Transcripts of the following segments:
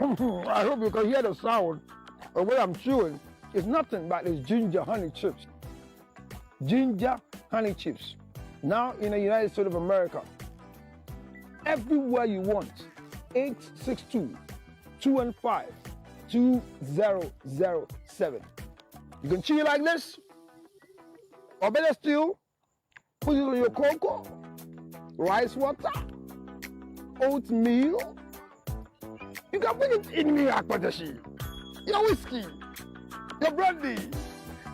I hope you can hear the sound of what I'm chewing. It's nothing but it's ginger honey chips. Ginger honey chips. Now in the United States of America, everywhere you want, 862-215-2007. You can chew it like this, or better still, put it on your cocoa, rice water, oatmeal. You can put it in your whiskey, your brandy,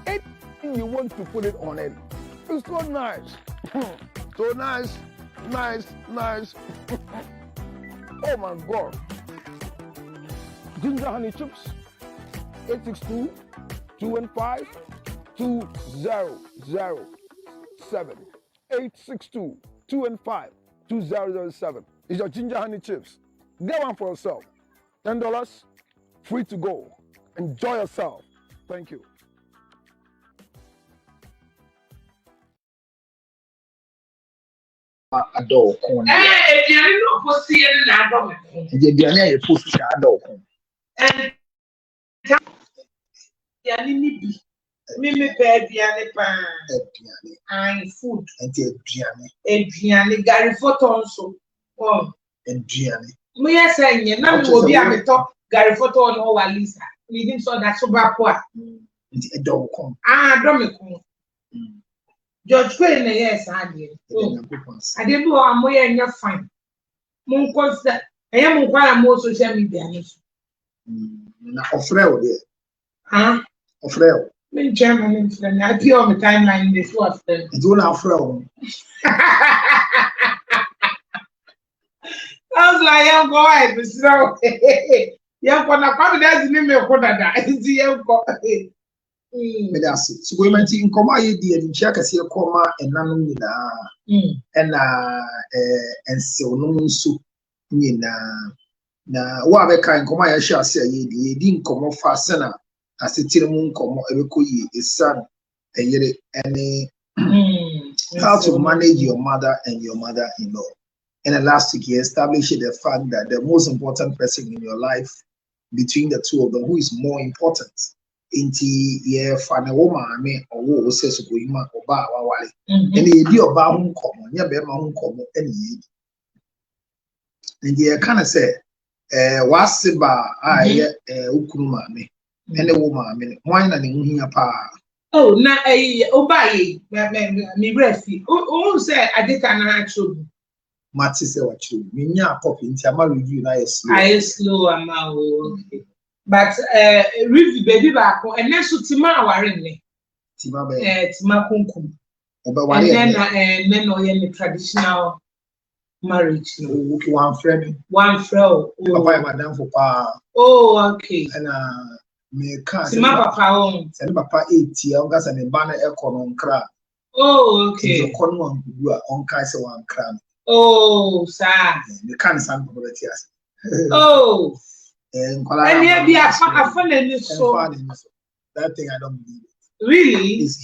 anything you want to put it on it. It's so nice. So nice, nice. Oh my God. Ginger honey chips, 862-215-2007. 862-215-2007. It's your ginger honey chips. Get one for yourself. $10, free to go. Enjoy yourself. Thank you. Adult corn. If you don't post it, I don't. If you are post adult corn. And me bed and food. And Gary photo so. Oh. And Gianni. Me say you na me obi a me talk Gary photo no wa Lisa. We didn't saw that so back what. Adult corn. Don't me come. George Quay na yes ade. Ade bi o amoye nya fine. Mon consider mon kwa am social media ni. Na ofrel there. Huh? Ofrel. Me German influence. I pure on the timeline this was them. It's all ofrel. I was like, I'm going so yeah, gonna come that's me ko dada. It's yeah ko. Me that's it. So we meant in come aye die in check as here come enanum nyina. And so no nso nyina. Na wa be kan come aye sha say ye di nkomo fa sena asetire mu nkomo ebekoyi esan eyere any how to manage your mother and your mother-in-law. And the last week, he established the fact that the most important person in your life, between the two of them, who is more important? Inti ye fane woman me or wo says go ima oba wawale. And the idea of home common, ya be ma home common any ye. And ye kind of say, wasiba aye ukunuma me, and the woman me, wine and in pa. Oh, na obaye me brefi. Oh, say I did an actual. Matty say what you mean, ya copy into my review. I slow amount. Okay. But review baby back and then so Tima warren. Tima kunkum. And then no any traditional marriage. Okay, one friend. Papa, madam for pa. Oh, okay. And me can't. Tima papa on. Send papa 80. I'm gas and a banner on cra. Oh, okay. The corner on Kaiser one cram. Oh, sad. You can't stand for the Oh, and yeah, be a fun so. That thing I don't believe it. Really? Is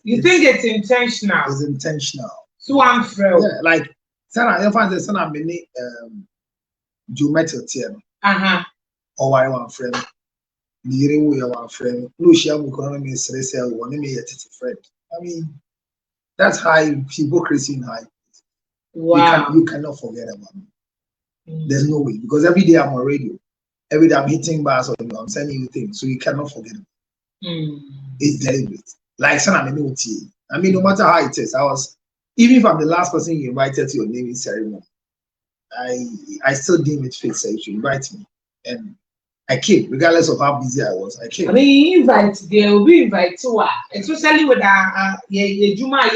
you think it's intentional? It's intentional. So I'm thrilled. Yeah, like Sana, if I say Sana many geometric team. Or why one friend. Nearing we are one friend. Lucia Mukonomy is resell one me a friend. I mean, that's high hypocrisy in high. Wow. You cannot forget about me. There's no way, because every day I'm on radio, every day I'm hitting bars on you, I'm sending you things, so you cannot forget it. It's deliberate. Like son, I mean, no matter how it is, even if I'm the last person you invited to your naming ceremony, I still deem it fixed that you should invite me, and I came, regardless of how busy I was. I came. I mean, invite, they will be invited to especially with Juma.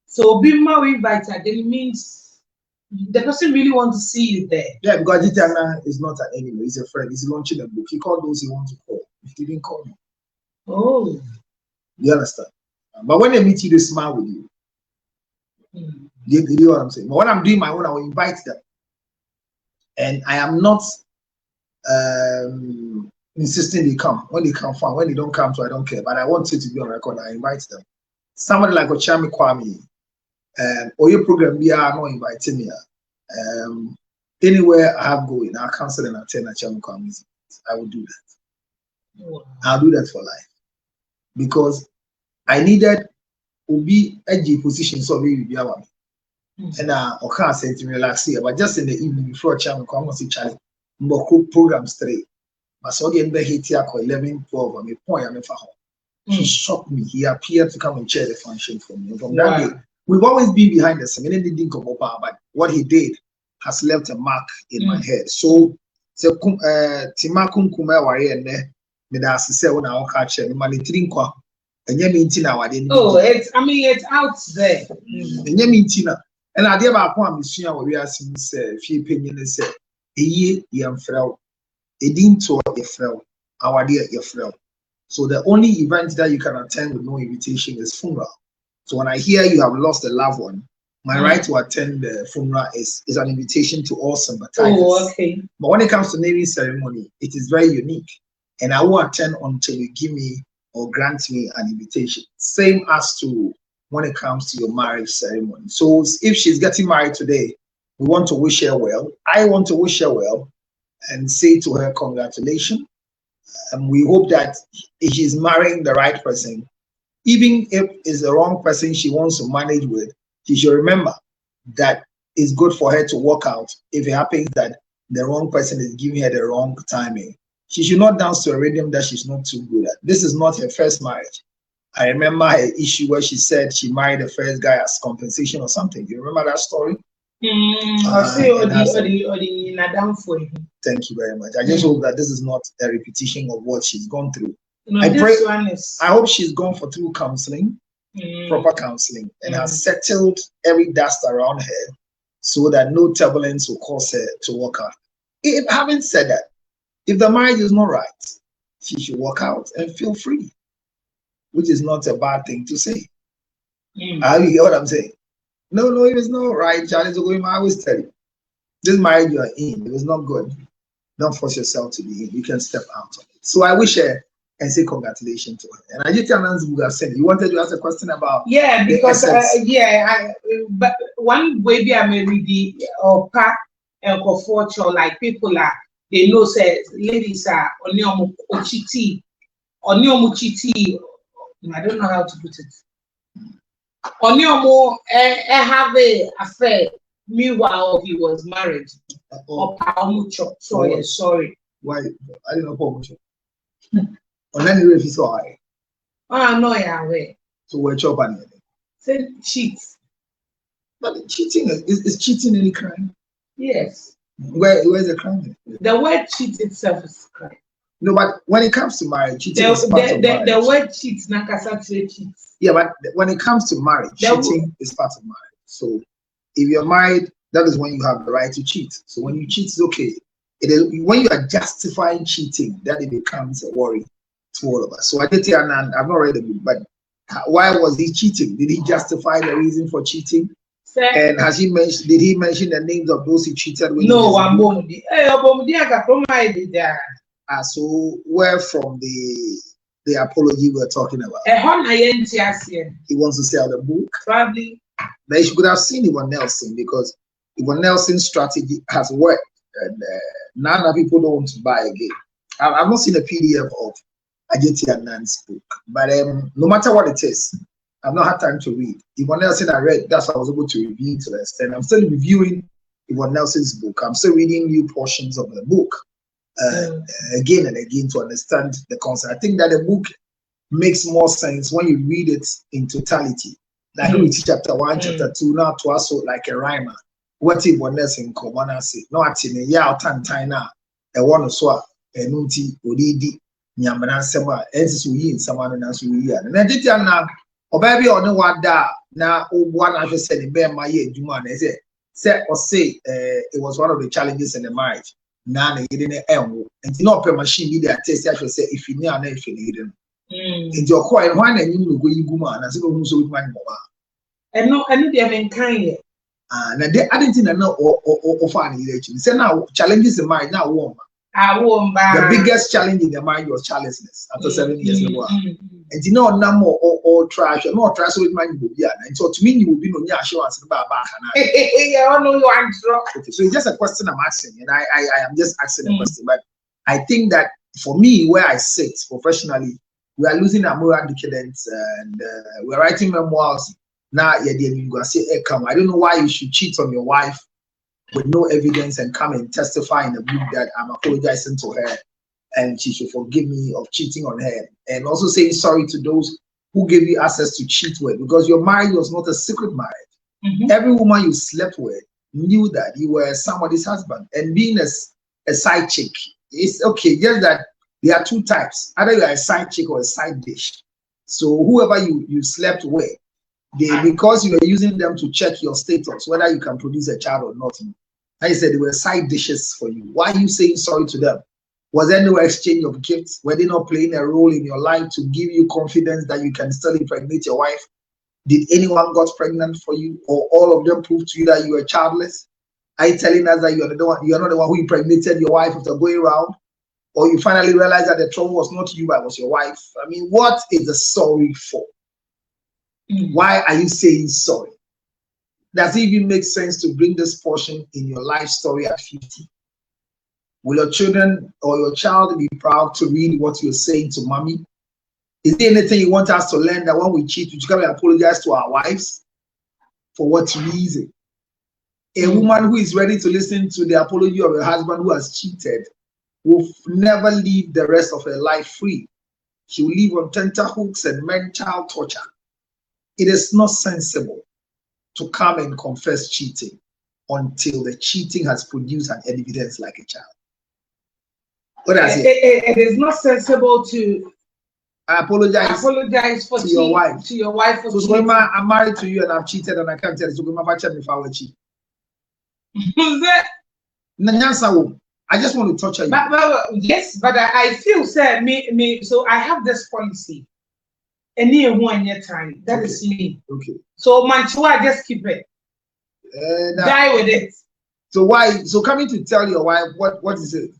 So being more invited, then it means the person really wants to see you there. Yeah, because Jitana is not an enemy, he's a friend. He's launching a book. He called those he wants to call. He didn't call me. Oh. You understand? But when they meet you, they smile with you. You know what I'm saying? But when I'm doing my own, I will invite them. And I am not insisting they come. When they come, fine. When they don't come, so I don't care. But I want it to be on record. I invite them. Somebody like Ochami Kwame, or your program, we are not inviting me. Anywhere I have going, I'll cancel and attend a Chamukwa music. I will do that. Wow. I'll do that for life. Because I needed to be a position so we will be our and I can't say to relax here, but just in the evening before Chamukwa, I'm going to see Charlie. Mboko programs 3. But so the end of 11, 12, and the point I'm for He shocked me. He appeared to come and chair the function for me. And from that day, we've always been behind the scene. Didn't come up, but what he did has left a mark in my head. So Timakum Kuma Wari and me that's say when I catch him, man, Trinkwa, and Yamintina, I didn't. Oh, it's out there. And Yamintina, and I did about one mission where we are seeing few opinions say, a year, young frail, a didn't to a frail, our dear, your frail. So the only event that you can attend with no invitation is funeral. So when I hear you have lost a loved one, my right to attend the funeral is an invitation to all sympathizers. Oh, okay. But when it comes to naming ceremony, it is very unique. And I will attend until you give me or grant me an invitation. Same as to when it comes to your marriage ceremony. So if she's getting married today, we want to wish her well. I want to wish her well and say to her, congratulations. And we hope that if she's marrying the right person, even if it's the wrong person she wants to manage with, she should remember that it's good for her to walk out if it happens that the wrong person is giving her the wrong timing. She should not dance to a rhythm that she's not too good at. This is not her first marriage. I remember her issue where she said she married the first guy as compensation or something. You remember that story? Thank you very much. I just hope that this is not a repetition of what she's gone through. No, I hope she's gone through counseling, proper counseling, and has settled every dust around her so that no turbulence will cause her to walk out. Having said that, if the marriage is not right, she should walk out and feel free, which is not a bad thing to say. You hear what I'm saying? No, it was not right. Charlie's going. I always tell you, this marriage you are in, it was not good. Don't force yourself to be in. You can step out of it. So I wish her and say congratulations to her. And I just said, you wanted to ask a question about because but one way I may read or pack and for like people are they know say ladies are on your chiti. I don't know how to put it. On your more have a affair. Meanwhile, he was married. Sorry. Why? I don't know how much. On any way, if you saw it. Oh no, yeah, wait. So we're chopping it. Say cheat. But cheating is cheating any crime? Yes. Where's the crime? The word cheat itself is a crime. No, but when it comes to marriage, cheating is part of marriage. The word cheat, nakasatire cheats. Yeah, but when it comes to marriage, cheating is part of marriage. So if you're married, that is when you have the right to cheat. So when you cheat, it's okay. It is when you are justifying cheating that it becomes a worry to all of us. So I did and I've not read the book, but why was he cheating? Did he justify the reason for cheating? And has he mentioned? Did he mention the names of those he cheated with? No, so where from the apology we're talking about? He wants to sell the book. Probably. But you could have seen Yvonne Nelson because Yvonne Nelson's strategy has worked, and now people don't want to buy again. I've not seen a PDF of Ajeti Anand's book, but no matter what it is, I've not had time to read. Yvonne Nelson I read, that's why I was able to review to the extent. I'm still reviewing Yvonne Nelson's book. I'm still reading new portions of the book again and again to understand the concept. I think that the book makes more sense when you read it in totality. Like read chapter 1, chapter 2, now to also like a rhymer. What if one else in common and say, no, at in a year or time now, a one swap, a nunti, odidi, Yamana Sema, and someone and answer you. And I did now, or baby or no one da now, one I just said in bear my year, Juman, say or say it was one of the challenges in the marriage. Now they didn't and not per machine media test. I should say if you know, if you need them. And you're quite one and you go, you go, man, I said, so with my mama. And no, I need them in kind. And I didn't know or funny. Say now challenges in mind now warm. The biggest challenge in the marriage was childlessness after 7 years. And you know, no more or trash, no trash with my yeah. And so to me, you will be no assurance about back. Okay, so it's just a question I'm asking, and I am just asking a question. But I think that for me, where I sit professionally, we are losing our moral decadence, and we're writing memoirs now. Yeah, you go say, hey, come. I don't know why you should cheat on your wife with no evidence and come and testify in the book that I'm apologizing to her and she should forgive me of cheating on her, and also saying sorry to those who gave you access to cheat with, because your marriage was not a secret marriage. Every woman you slept with knew that you were somebody's husband, and being a side chick, it's okay. Just that there are two types: either you are a side chick or a side dish. So whoever you slept with, because you were using them to check your status, whether you can produce a child or not. I said they were side dishes for you. Why are you saying sorry to them? Was there no exchange of gifts? Were they not playing a role in your life to give you confidence that you can still impregnate your wife? Did anyone got pregnant for you, or all of them proved to you that you were childless? Are you telling us that you're not the one who impregnated your wife after going around? Or you finally realized that the trouble was not you, but it was your wife? I mean, what is the sorry for? Why are you saying sorry? Does it even make sense to bring this portion in your life story at 50? Will your children or your child be proud to read what you're saying to mommy? Is there anything you want us to learn that when we cheat, we should come and apologize to our wives? For what reason? A woman who is ready to listen to the apology of her husband who has cheated will never leave the rest of her life free. She will live on tenterhooks and mental torture. It is not sensible to come and confess cheating until the cheating has produced an evidence like a child. What I say? It is not sensible to apologize for to your wife. To your wife for so when I'm married to you and I've cheated and I can't tell you, so I'm check if I will cheat. I just want to touch you. Yes, but I feel say me. So I have this policy. Any one year time. That is me. Okay. So Mantua, just keep it. Die with it. So why? So coming to tell your wife what is it?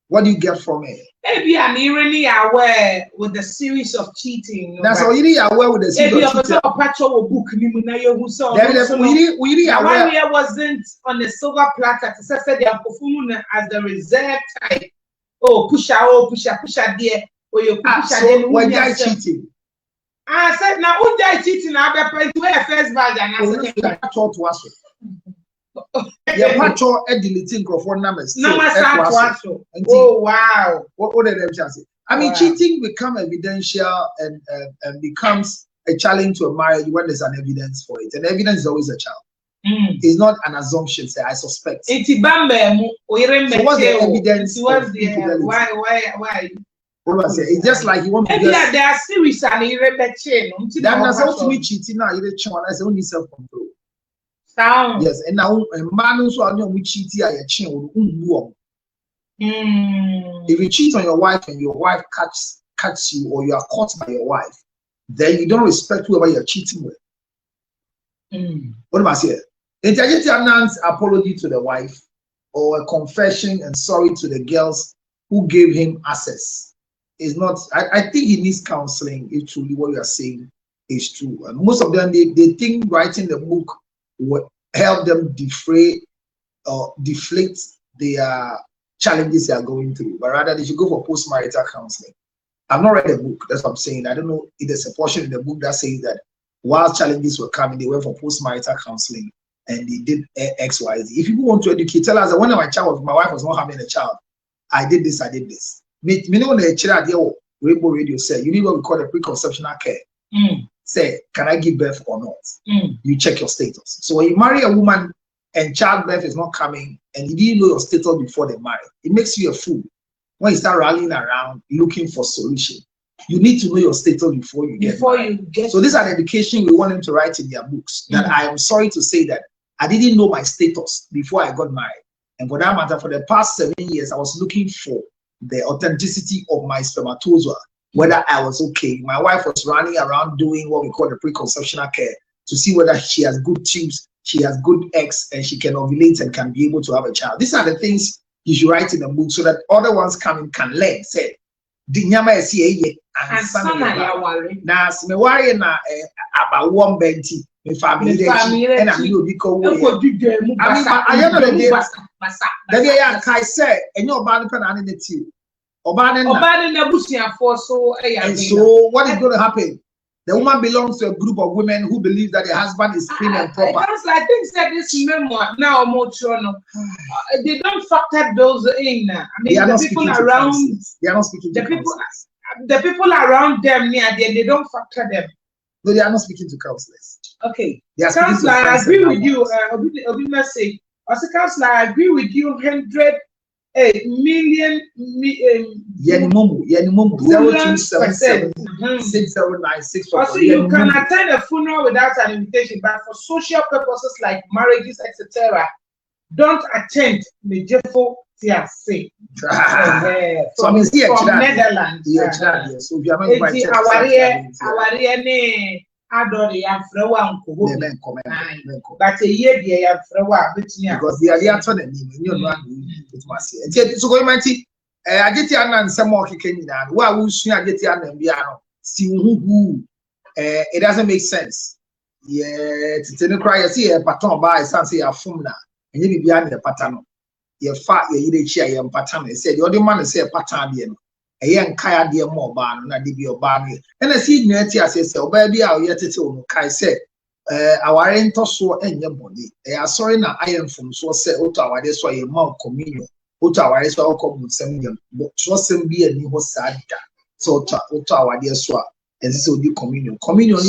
What do you get from it? Maybe I'm really aware with the series of cheating. That's all you are aware with the series of cheating. Book we aware. Wasn't on the silver platter. To say they are performing as the reserve type. Oh, push there. Or you push so when you cheating. I said now who died cheating now the point where first bag and I said talk to us. Yeah, patrol deleting phone numbers. Oh wow. What did them say? I mean, cheating become evidential and becomes a challenge to a marriage when there's an evidence for it. And evidence is always a child. It's not an assumption, say I suspect. So what's the evidence? Why? What I say? It's just like you want to get there are series and that's how to me cheating now. You I say only self-control. Sound. Yes, and now a man also are not cheating at your chin. If you cheat on your wife and your wife catch you, or you are caught by your wife, then you don't respect whoever you're cheating with. What am I saying? Interject an apology to the wife, or a confession and sorry to the girls who gave him access. Is not. I think he needs counseling if truly what you are saying is true. And most of them they think writing the book will help them defray or deflate their challenges they are going through, but rather they should go for post-marital counseling. I've not read the book, that's what I'm saying. I don't know if there's a portion in the book that says that while challenges were coming, they went for post-marital counseling and they did X, Y, Z. If people want to educate, tell us that when my wife was not having a child, I did this. Me know the Rainbow Radio said you need what we call a preconceptional care. Say, can I give birth or not? You check your status. So when you marry a woman and childbirth is not coming and you didn't know your status before they marry, it makes you a fool. When you start rallying around looking for solution, you need to know your status before you get married. So these are the education we want them to write in their books. That I am sorry to say that I didn't know my status before I got married. And for that matter, for the past 7 years, I was looking for the authenticity of my spermatozoa, whether I was okay. My wife was running around doing what we call the preconceptional care to see whether she has good tubes, she has good eggs, and she can ovulate and can be able to have a child. These are the things you should write in the book so that other ones coming can learn. Say, the nyama is here. Now, me worry na about one benti. Me family, and I'm you because I mean, I know the day I say, and your body can animate you. And so, what is going to happen? The woman belongs to a group of women who believe that the husband is clean and proper. I think that this memoir now more they don't factor those in. I mean, the people around they are not speaking to the people around them near they don't factor them. No, they are not speaking to counselors. Okay, counselor, I agree with you. Obina say, as a counselor, I agree with you. 100 million. Yenimumu 0277 6096. Also, you can attend a funeral without an invitation, but for social purposes like marriages, etc., don't attend the Jeffo TRC. So I mean, from Netherlands. So if you are not invited, Adori and Frewa but a year because they are turn so going mighty I get and some more kicking down. Why would I get and piano? See who it doesn't make sense. Yeah, it's a cry. See a pattern by something a fumna, and you be behind the pattern. Your fat, your chair, your pattern. Said the other man say a pattern. A young kaya dear more ban, and I did your barney. And I see Nettie, I say, so baby, I'll yet to Kai said, our ain't so and your body. They are sorry now. I am from so say, Ottawa, that's why your mouth communion. Ottawa is all come with some young, but trust him be a new sad. So Ottawa, dear swap, and this will be communion. Communion,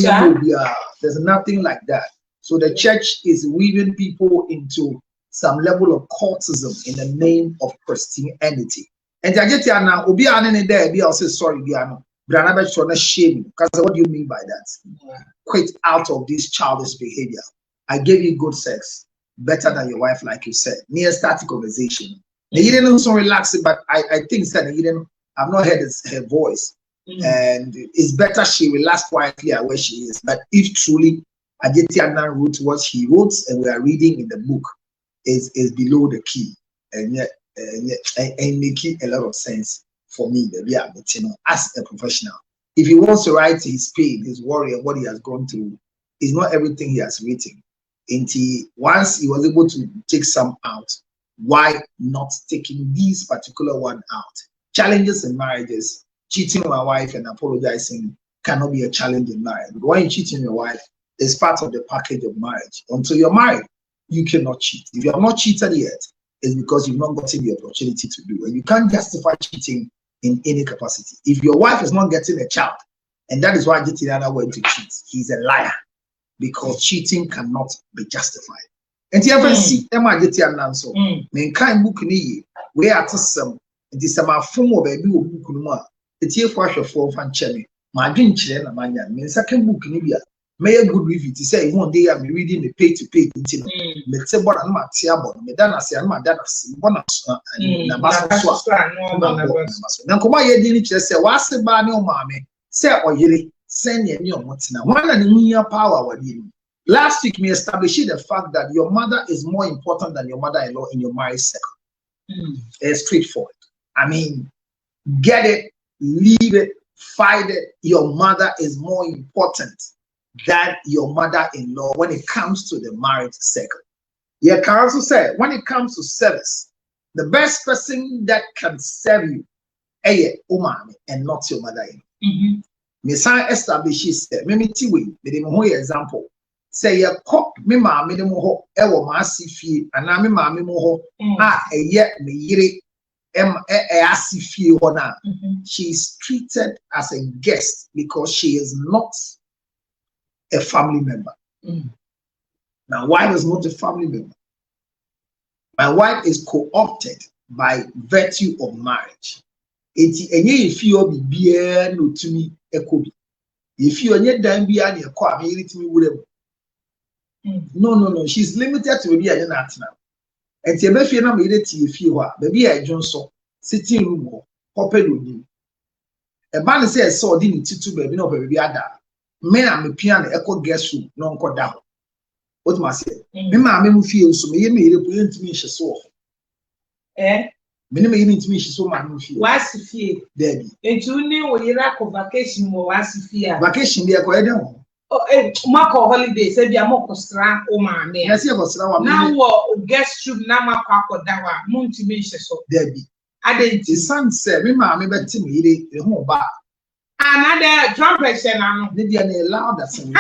there's nothing like that. So the church is weaving people into some level of cultism in the name of Christianity. And I get here now, Obi Anene there, be also sorry, Biano. But I'm not to shame. Because what do you mean by that? Quit out of this childish behavior. I gave you good sex, better than your wife, like you said. Near static conversation. You didn't also relax it, but I think that I've not heard her voice. And it's better she relax quietly at where she is. But if truly Adetiana wrote what he wrote and we are reading in the book is below the key. And yet and making a lot of sense for me, as a professional. If he wants to write his pain, his worry, and what he has gone through, it's not everything he has written. And once he was able to take some out, why not taking these particular one out? Challenges in marriages, cheating on my wife and apologizing cannot be a challenge in marriage. But when you cheat on your wife, it's part of the package of marriage. Until you're married, you cannot cheat. If you have not cheated yet, it's because you've not gotten the opportunity to do. And you can't justify cheating in any capacity. If your wife is not getting a child, and that is why Jitiana went to cheat, he's a liar. Because cheating cannot be justified. And the ever see Emma Jitiana so, men kind book ni we are to some, it is some form of a book. It's here for a for fan chemi. My dream children, a man, mean second book in India. May a good review to say one day I'm reading the pay to pay. Let's say what I'm at Tiabo, Medana say I'm at bonus and now come on, you didn't just say, what's the bar no mammy? Say or you send your what's now one and a power. Last week, we established the fact that your mother is more important than your mother-in-law in your marriage circle. It's straightforward. I mean, get it, leave it, fight it. Your mother is more important than your mother-in-law when it comes to the marriage circle. You can also say, when it comes to service, the best person that can serve you is umami and not your mother-in-law. Me san establishes me tiwe me dem ho example. Say ya kop me ma me dem ho e wo ma asifie ana me ma me mo ho a eye me yire asifie ho na. She is treated as a guest because she is not a family member. My wife is not a family member. My wife is co-opted by virtue of marriage. Eti enye ifio bibia no tumi ekobi. Ifio enye dan bia na ekọ a me tumi wurem. No, she's limited to be a natina. Eti ebefie na me ti ifio ho a, baby a edwonso sitting room ho, poped oni. E ba ne say so di ni titu baby na baby ada. Me na me piano ekọ guest room no nko da ho. What must say? Me ma me mu fie nso me ye me ire po yentumi hye so. Minimum even to me, she's so mad. What's fear? Debbie. And you knew you lack of vacation more. What's fear? Vacation, they are quite down. Oh, Marco holiday said you are more costra, oh, man. Yes, you was now, guest room, Nama Papa Dawa, Montimisha, so Debbie. I didn't. The son said, me, mammy, but to me, the home bar. Another trumpet, and I'm not allowed that some people.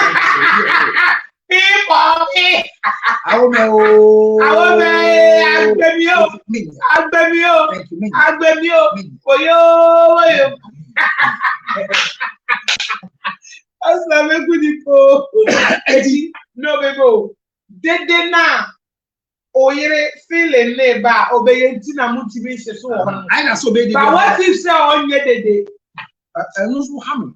I will no, baby. Did they now? Oh, you're feeling labor, obeying Tina motivation. So I not obey. But what if so on your day? I know so how.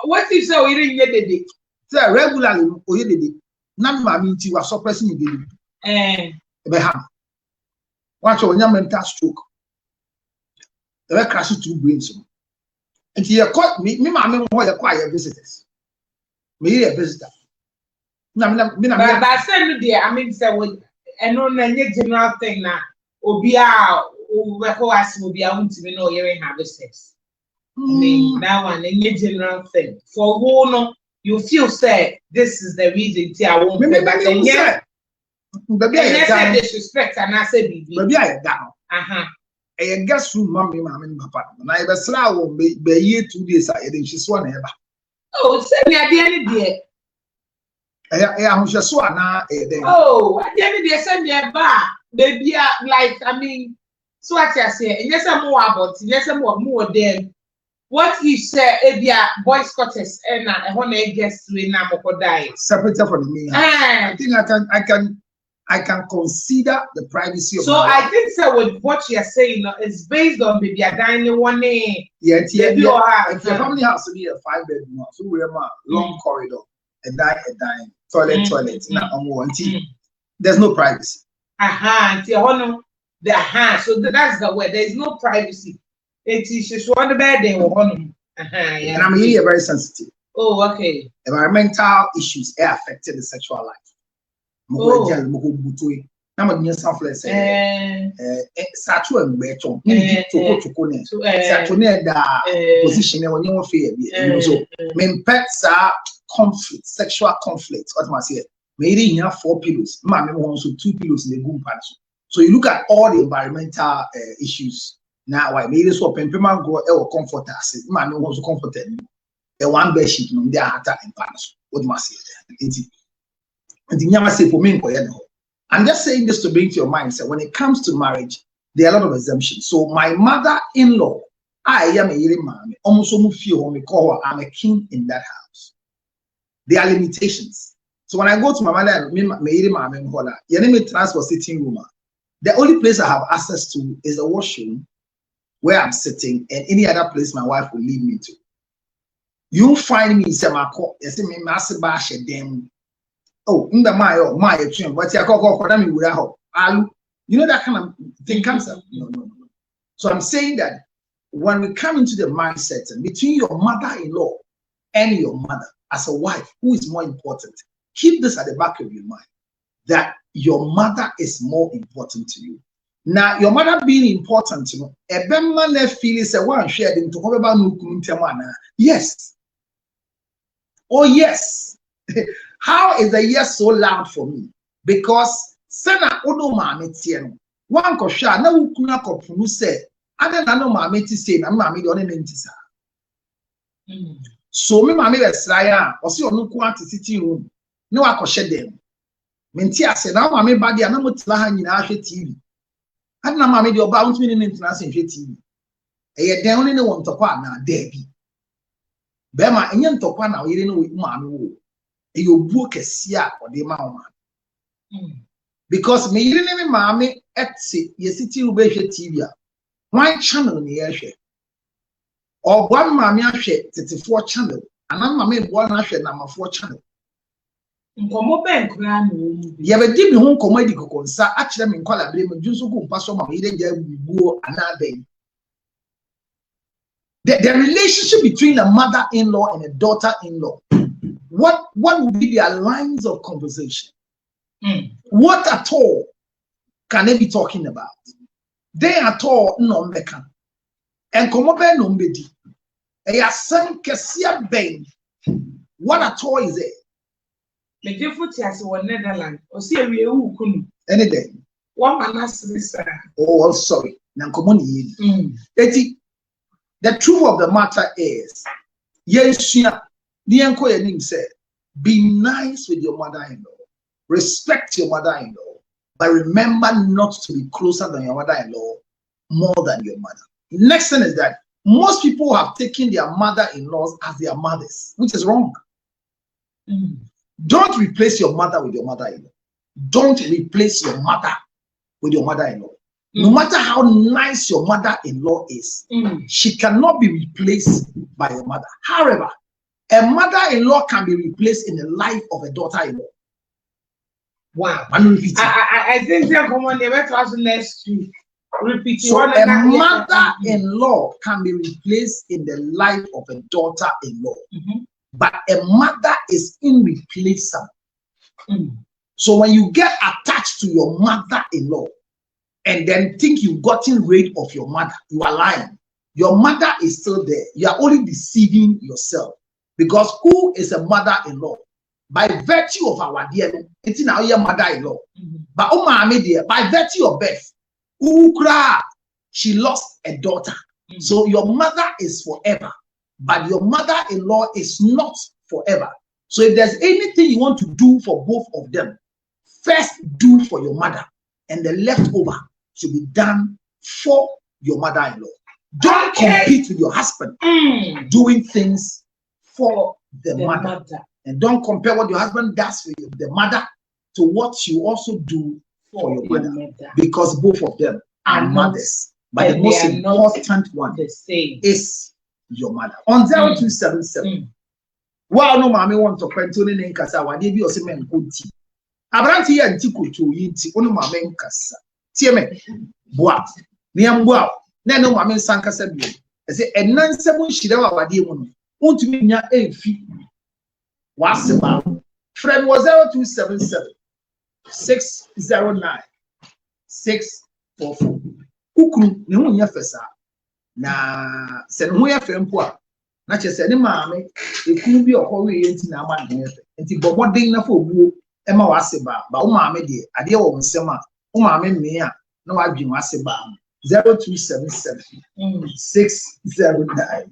What if so we didn't get the day? Say regularly, oh, you did it. Now, mammy, you are suppressing you. Beham. Watch your mental stroke. The way crashes through brains. And he caught me, mammy, who acquire visitors. Me a visitor. But send me there. I mean, say, and on a general thing now, Obia, who has will be out to me, no, you ain't have sex. I mean, that one, a general thing. For who you feel sad, this is the reason I won't be back. Baby, I said disrespect, and I said, baby, I down. I guess you, mommy, mammy, papa. And I was slow, be year 2 days. I think she's one ever. Oh, send me at the end of the day. I'm just one now. Oh, at the end of the day, send me a bar. Baby, like, I mean, so what I say, yes, I'm more about, yes, I'm more than. What if say Ebia boy Scottish and I want to guess we now die separate from me. I think I can consider the privacy of. So I think so. With what you are saying is based on maybe a dining one name. Yeah. If your family house to be a 5-bedroom, so we're a long corridor, a dine, toilet. Now I'm wanting. There's no privacy. So that's the word. There is no privacy. It is just one the bad day. And I'm here very sensitive. Oh, okay. Environmental issues affected the sexual life. Oh. I'm a new selfless. Satu and Beton. Position when you fear. So, men pets are conflict, sexual conflict. What must I say? Maybe you have 4 pillows. Mammy wants 2 pillows in the goon pants. So you look at all the environmental issues. Now, I made this up and people go comfort us. Man, no one's comforted. A 1 bed sheet, no, they are in pants. What must I say? And the Yama say for me, I'm just saying this to bring to your mind. So when it comes to marriage, there are a lot of exemptions. So my mother-in-law, I am a yiri mommy, almost feel me call her, I'm a king in that house. There are limitations. So when I go to my mother, me yiri mommy, your name is transport sitting room. The only place I have access to is the washroom, where I'm sitting, and any other place my wife will lead me to. You find me in Semako, you see me massive bash them. Oh, in the my tune, what you call for them without. You know that kind of thing comes up. No. So I'm saying that when we come into the mindset between your mother-in-law and your mother as a wife, who is more important? Keep this at the back of your mind, that your mother is more important to you. Now, your mother being important, you know, a man left feeling say one shared into whatever no kumuntemana. Yes. Oh, yes. How is the yes so loud for me? Because Sana Odo Mametiano, one kosha, no kuna kopunu said, other than no mameti say, and mammy the only mentisa. So me mammy was Raya, or see no quantity sitting room. No, I could shed them. Mentia said, now mammy body, and I'm not lying in our TV. I don't know, mammy, you're bound to me in international TV. And yet, they only know one to partner, Debbie. Bema, and young to partner, you didn't know with mammy. You book a sia or the mama. Because me, you didn't mammy at your city TV. One channel in the air. Or one mammy, I share 34 channel, and I'm mammy, one I share number 4 channel. You have a deep home comedy concern, actually, in color, blame Jusuku, Pastor, my hidden go another. The relationship between a mother-in-law and a daughter-in-law, what would be their lines of conversation? What at all can they be talking about? They at all no meka. And come up no mbedi. A san kesia ben. What at all is it? Me jefuti as one Netherlands. O see a real kunu. Any day. One man has this. Oh, I'm sorry. The truth of the matter is, yes, said, be nice with your mother-in-law, respect your mother-in-law, but remember not to be closer than your mother-in-law more than your mother. Next thing is that most people have taken their mother-in-laws as their mothers, which is wrong. Don't replace your mother with your mother-in-law. Don't replace your mother with your mother-in-law. No matter how nice your mother-in-law is, she cannot be replaced by your mother. However, a mother-in-law can be replaced in the life of a daughter-in-law. Wow. I think they're coming the next week. Repeat. So a mother-in-law can be replaced in the life of a daughter-in-law. But a mother is irreplaceable. So when you get attached to your mother-in-law and then think you've gotten rid of your mother, you are lying. Your mother is still there. You are only deceiving yourself. Because who is a mother-in-law? By virtue of our DNA, it's now your mother-in-law. But by virtue of birth, she lost a daughter. So your mother is forever. But your mother-in-law is not forever. So if there's anything you want to do for both of them, first do for your mother, and the leftover should be done for your mother-in-law. Don't compete with your husband doing things for the mother. And don't compare what your husband does for the mother to what you also do for your mother. Because both of them are mothers. But the most important one is your mother. On 0277. Wow, no, mommy want to continue in Casa. Why did you say men good tea? Abranti and Tiku to Yinti, one of my men Casa. Tieme, Boat, Niam Wow, Nano Mamma Sanka said, I say, and none seven she never had a woman. Want to be near 8 feet. What's about? Friend was 0277 609 644. Ukru, no one yafesa. Na send who ya friend poor. Na che se ni maame e kun bi okwo we enti na ama ne efe enti bobodin na fo buo e ma wase ba o maame de ade wo nsem a o maame me a na wa dwen wase ba 0277 609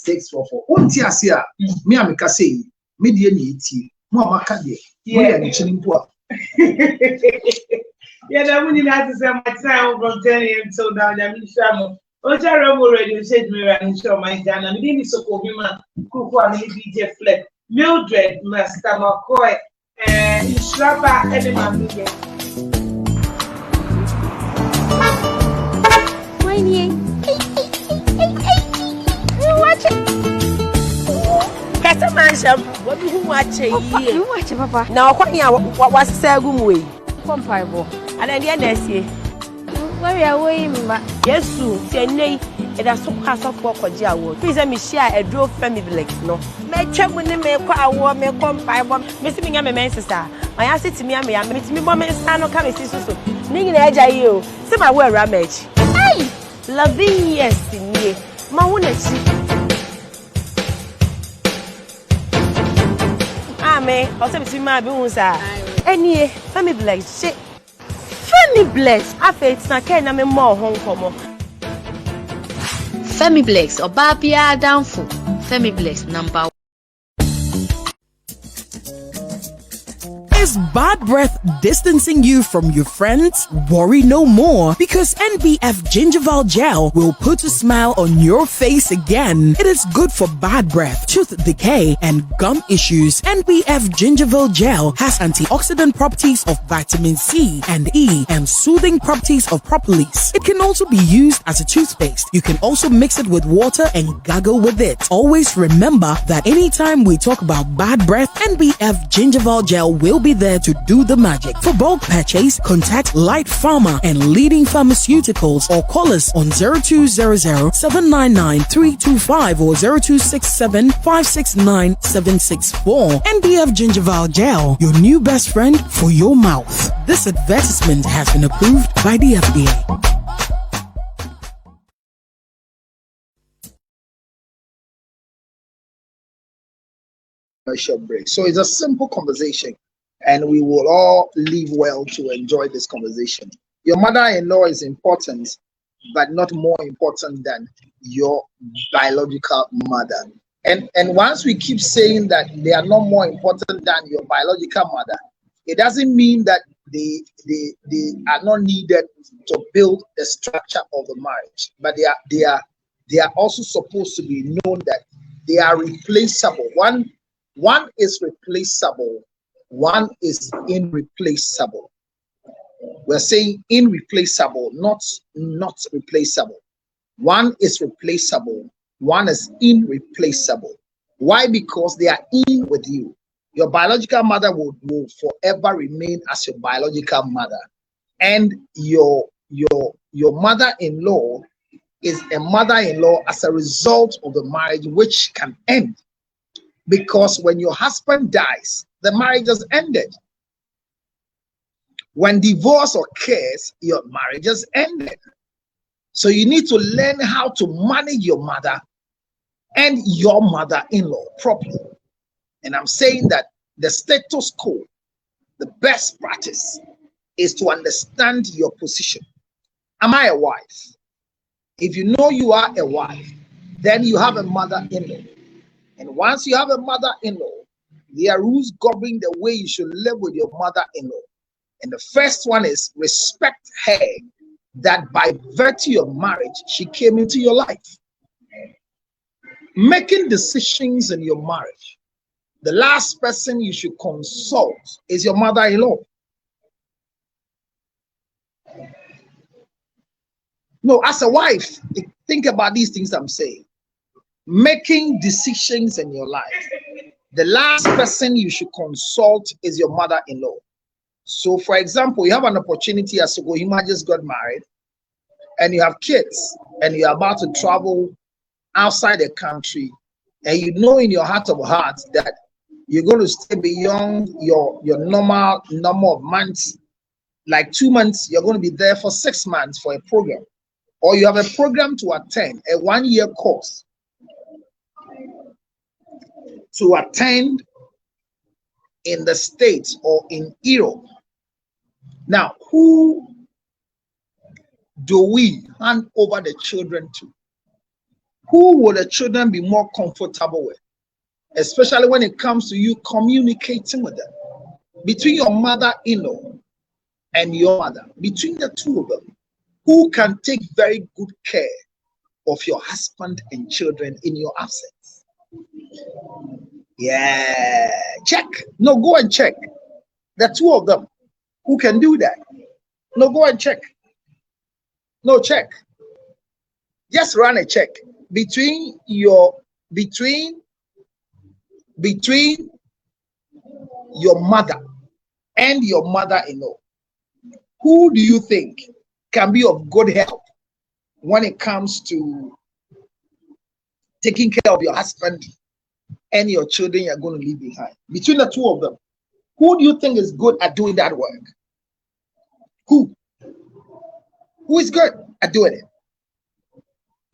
644 onti ase a me ameka sei me de ni eti mo amaka de mo ya ni chini mpo a yeah that we need to say my time from 10 a.m. till now that me shamo Oja Robo Radio said me and show my Ghana. Me ni so ko bima kuku a me DJ Fleck. Mildred Master McCoy Shraba and Mamie. Hey. You watch it. Kasa what do you watch it? You watch it, Papa. Now what say gumwe. Come five. And then the next year. Where are we, ma? Yes, Tiene, it has so cast off for Jawo. Please let me share a draw family legs, no. May check when they may call may come by one. Missing me, I'm a man, sister. My answer to me, I'm meeting me, woman, stand on coming, sister. Ning edge, I you. See my word, ramage. Hey, loving, yes, in me. My one is me, also between my bones are. Any family legs, shit. Femi Bless, afet na ken na me mo hon komo. Femi Bless, Obabia downfall. Femi Bless number 1. Is bad breath distancing you from your friends? Worry no more, because NBF Gingival Gel will put a smile on your face again. It is good for bad breath, tooth decay, and gum issues. NBF Gingival Gel has antioxidant properties of vitamin C and E and soothing properties of propolis. It can also be used as a toothpaste. You can also mix it with water and gargle with it. Always remember that anytime we talk about bad breath, NBF Gingival Gel will be there to do the magic. For bulk purchase, contact Light Pharma and leading pharmaceuticals or call us on 0200-799-325 or 0267-569-764. NBF Gingival Gel, your new best friend for your mouth. This advertisement has been approved by the FDA. commercial break. So it's a simple conversation, and we will all live well to enjoy this conversation. Your mother-in-law is important, but not more important than your biological mother. And once we keep saying that they are not more important than your biological mother, it doesn't mean that they are not needed to build the structure of the marriage, but they are also supposed to be known that they are replaceable. One is replaceable, one is irreplaceable. We're saying irreplaceable, not replaceable. One is replaceable, one is irreplaceable. Why? Because they are in with you. Your biological mother will forever remain as your biological mother, and your mother-in-law is a mother-in-law as a result of the marriage, which can end, because when your husband dies, the marriage has ended. When divorce occurs, your marriage has ended. So you need to learn how to manage your mother and your mother-in-law properly. And I'm saying that the status quo, the best practice, is to understand your position. Am I a wife? If you know you are a wife, then you have a mother-in-law. And once you have a mother-in-law, there are rules governing the way you should live with your mother-in-law. And the first one is respect her, that by virtue of marriage, she came into your life. Making decisions in your marriage, the last person you should consult is your mother-in-law. No, as a wife, think about these things I'm saying. Making decisions in your life, the last person you should consult is your mother-in-law. So, for example, you have an opportunity as to go, you might just got married, and you have kids, and you're about to travel outside the country, and you know in your heart of hearts that you're going to stay beyond your normal number of months, like 2 months, you're going to be there for 6 months for a program, or you have a program to attend, a 1-year course to attend in the States or in Europe. Now, who do we hand over the children to? Who will the children be more comfortable with? Especially when it comes to you communicating with them. Between your mother-in-law and your mother, between the two of them, who can take very good care of your husband and children in your absence? Yeah, check. No, go and check. The two of them, who can do that? No, go and check. No, check. Just run a check between your mother and your mother-in-law. Who do you think can be of good help when it comes to taking care of your husband and your children you're going to leave behind? Between the two of them, who do you think is good at doing that work? Who is good at doing it?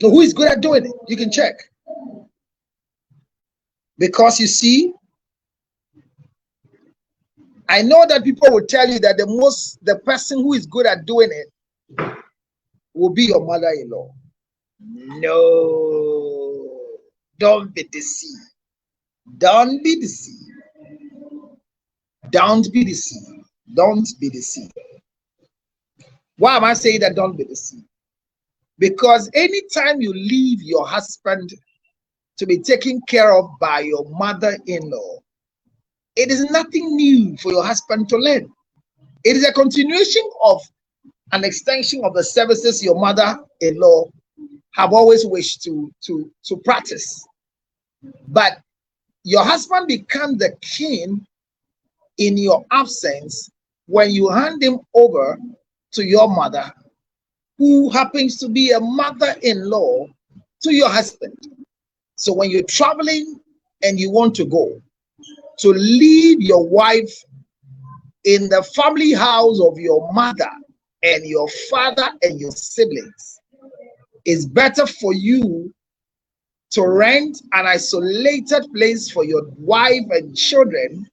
So who is good at doing it? You can check. Because you see, I know that people will tell you that the person who is good at doing it will be your mother-in-law. No, don't be deceived. Don't be deceived. Don't be deceived. Don't be deceived. Why am I saying that don't be deceived? Because anytime you leave your husband to be taken care of by your mother-in-law, it is nothing new for your husband to learn. It is a continuation of an extension of the services your mother-in-law have always wished to practice. But your husband becomes the king in your absence when you hand him over to your mother, who happens to be a mother-in-law to your husband. So when you're traveling and you want to go, to leave your wife in the family house of your mother and your father and your siblings, it's better for you to rent an isolated place for your wife and children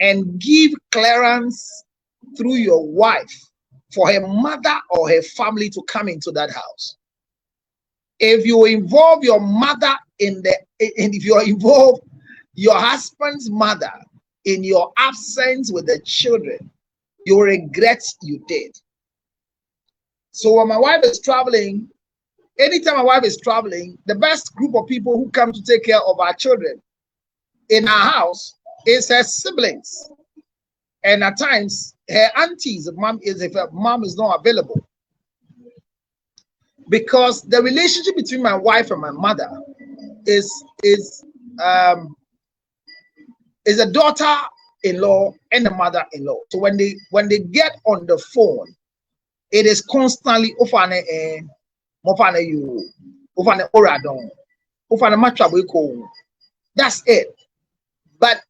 and give clearance through your wife for her mother or her family to come into that house. If you involve your mother and if you involve your husband's mother in your absence with the children, you regret you did. So when my wife is traveling, anytime my wife is traveling, the best group of people who come to take care of our children in our house is her siblings. And at times, her aunties, if her mom is not available. Because the relationship between my wife and my mother is a daughter-in-law and a mother-in-law. So when they get on the phone, it is constantly that's it. But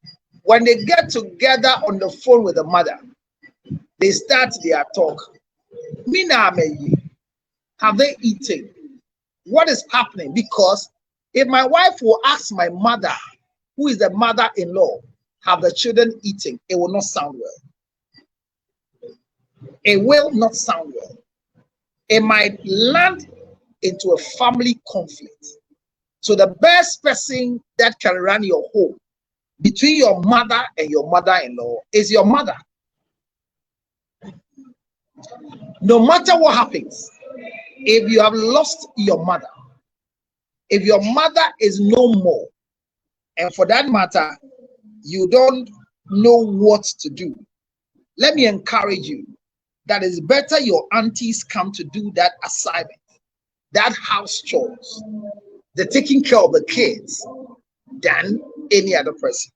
when they get together on the phone with the mother, they start their talk. Have they eaten? What is happening? Because if my wife will ask my mother, who is the mother-in-law, have the children eaten, it will not sound well. It will not sound well. It might land into a family conflict. So the best person that can run your home between your mother and your mother-in-law is your mother. No matter what happens, if you have lost your mother, if your mother is no more, and for that matter, you don't know what to do, let me encourage you that it's better your aunties come to do that assignment, that house chores, the taking care of the kids, than any other person.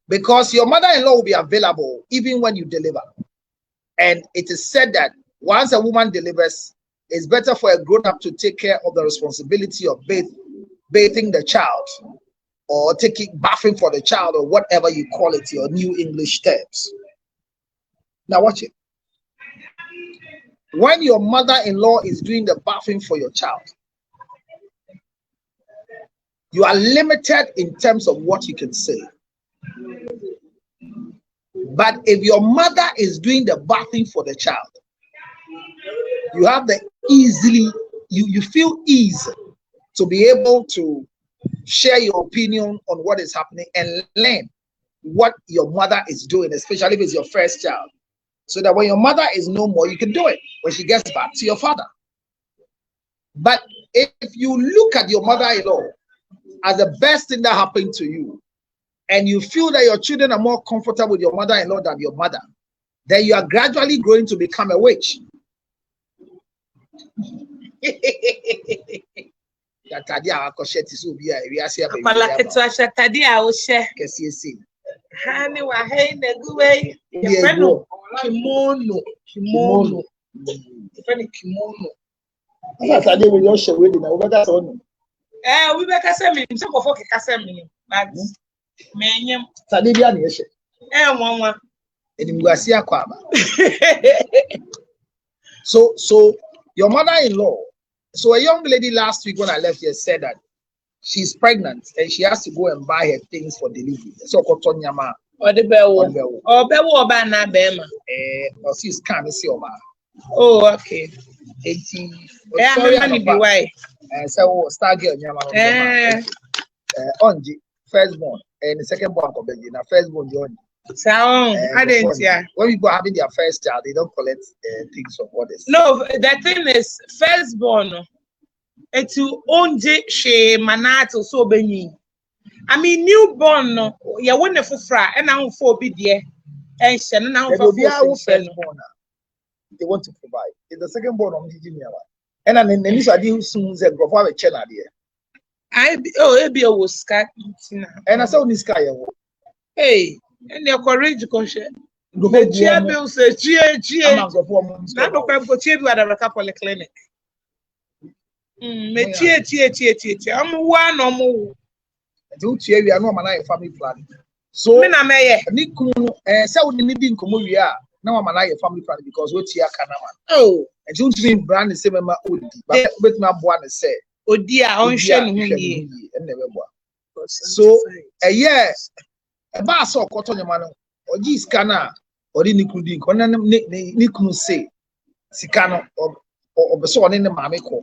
Because your mother-in-law will be available even when you deliver. And it is said that once a woman delivers, it's better for a grown-up to take care of the responsibility of bathing the child, or bathing for the child, or whatever you call it, your new English terms. Now watch it. When your mother-in-law is doing the bathing for your child, you are limited in terms of what you can say. But if your mother is doing the bathing for the child, you have you feel easy to be able to share your opinion on what is happening and learn what your mother is doing, especially if it's your first child. So that when your mother is no more, you can do it when she gets back to your father. But if you look at your mother-in-law as the best thing that happened to you, and you feel that your children are more comfortable with your mother-in-law than your mother, then you are gradually going to become a witch. So your mother-in-law, so a young lady last week when I left here said that she's pregnant and she has to go and buy her things for delivery. So Kotonyama or the bell or banana bema. She's kind of silver. Oh, okay. 80. Sorry, so start girl Yama. Onji, firstborn, and the second-born of the firstborn John. So I didn't. Yeah. When people are having their first child, they don't collect things from others. No, the thing is, firstborn. It's you onje she manato so benyi. I mean, newborn. No, you wonderful fra, and I'm for be there. And she now for firstborn. They want to provide. It's the second-born of the and then this idea soon said, "Go for a channel here." It was scat, and I saw this guy. Hey, and your courage, conscious. The chair bill says, "Cheer, not no crap for cheer at a couple of clinic." Cheer. I'm one or more. Don't cheer, we are not my family plan. So, when I may, Nick, so we need come we are now my family plan because what's here, Kanaman. Oh, and don't dream brand the same, but with my one say. Odia on shen so a year a bass or cotton man or G scanner or the Nikudi, Nikunu say, Sicano or Beson in the Mamiko.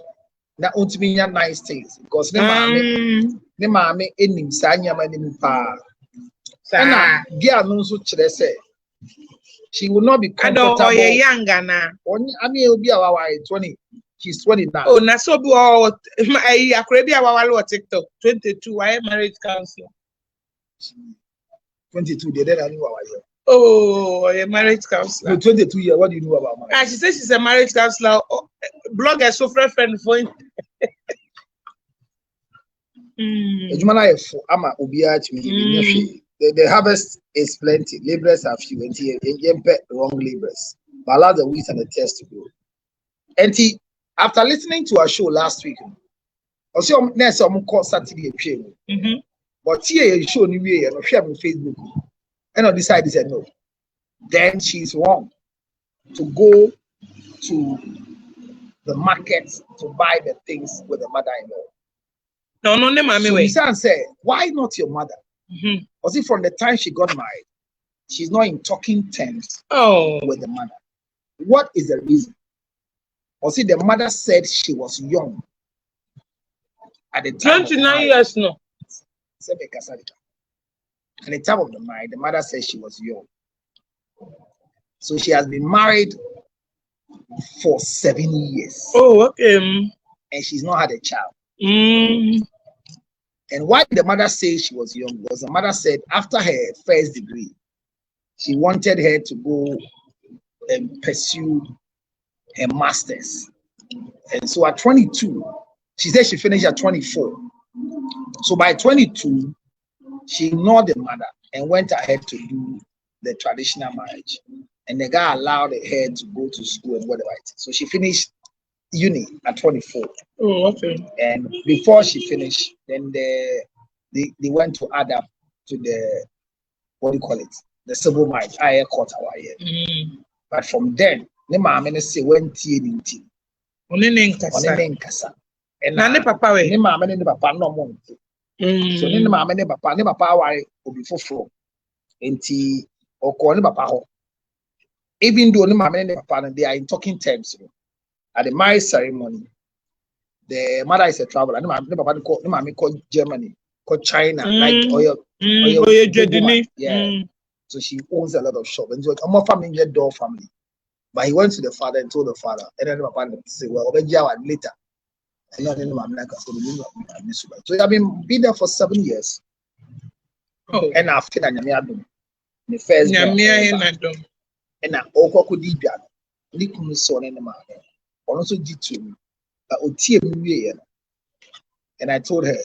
Now, ultimately, nice things because the mammy in him, Sanya, and pa. And Gia knows what they say. She will not be comfortable. Oh, you're younger now. I mean, it'll be our 20. She's 20 now. Oh, na so be all. I could be our TikTok 22. I am marriage counselor. 22. They didn't know our year. Oh, a marriage counselor. No, 22 years. What do you know about marriage? She says she's a marriage counselor. Blogger, so friend for him. The harvest is plenty. Laborers are few. And wrong laborers. But allow the wheat and the tares to grow. And after listening to our show last week, I saw next Saturday. But here show new way and share on Facebook. And I decided said no. Then she's wrong to go to the market to buy the things with the mother-in-law. No, mommy. So his son said, why not your mother? Was it from the time she got married? She's not in talking terms with the mother. What is the reason? Was it the mother said she was young at the time? 29 years no. At the time of the marriage, the mother said she was young. So she has been married for 7 years. Oh, okay. And she's not had a child. And why the mother says she was young was the mother said after her first degree, she wanted her to go and pursue her master's. And so at 22, she said she finished at 24. So by 22, she ignored the mother and went ahead to do the traditional marriage. And the guy allowed her to go to school and whatever it is. So she finished uni at 24. Oh, okay. And before she finished, then they went to add up to the, what do you call it? The civil marriage. I caught our year. But from then, the mama say when tea. And now the papa way. The mama and the papa no more. So the mama and the papa why will be for and tea or call the papa. Even though the mama and the papa they are in talking terms. At the marriage ceremony, the mother is a traveler. And the papa called Germany, called China, like oil. Yeah. So she owns a lot of shop. And so I'm a family, door family. But he went to the father and told the father, and then the papa said, well, later. And then so I've been there for 7 years. Oh. And after that, the first and I could be Nikum son in the man. Also did to me. And I told her,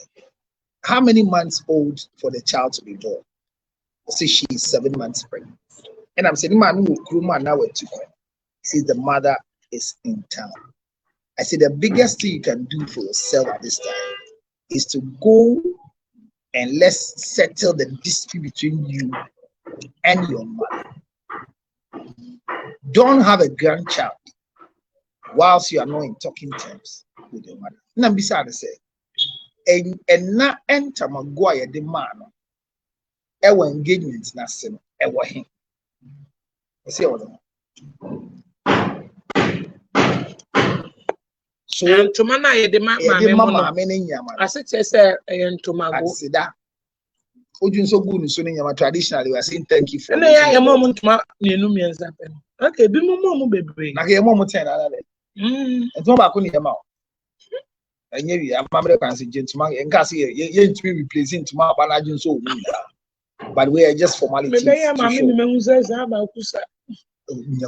how many months old for the child to be born? So she is 7 months pregnant. And I'm saying, man, now we're 2 points. See, the mother is in town. I said, the biggest thing you can do for yourself at this time is to go and let's settle the dispute between you and your mother. Don't have a grandchild whilst you are not in talking terms with your mother. And I'm beside to say, and now enter Maguire the man. Our engagement na sin. Our him. See what so to mana ye de mama I said say to mago that Ojun so good so nyama traditionally we are saying thank you for na ya mom ntuma nenu mienza pen okay bi mom bebre na ke mom 10 ala le ntuma ba ko ni yama enye wi amamre kan se gentuma enka se ye ntumi replace ntuma ba na jun so omu but we are just formalities. You're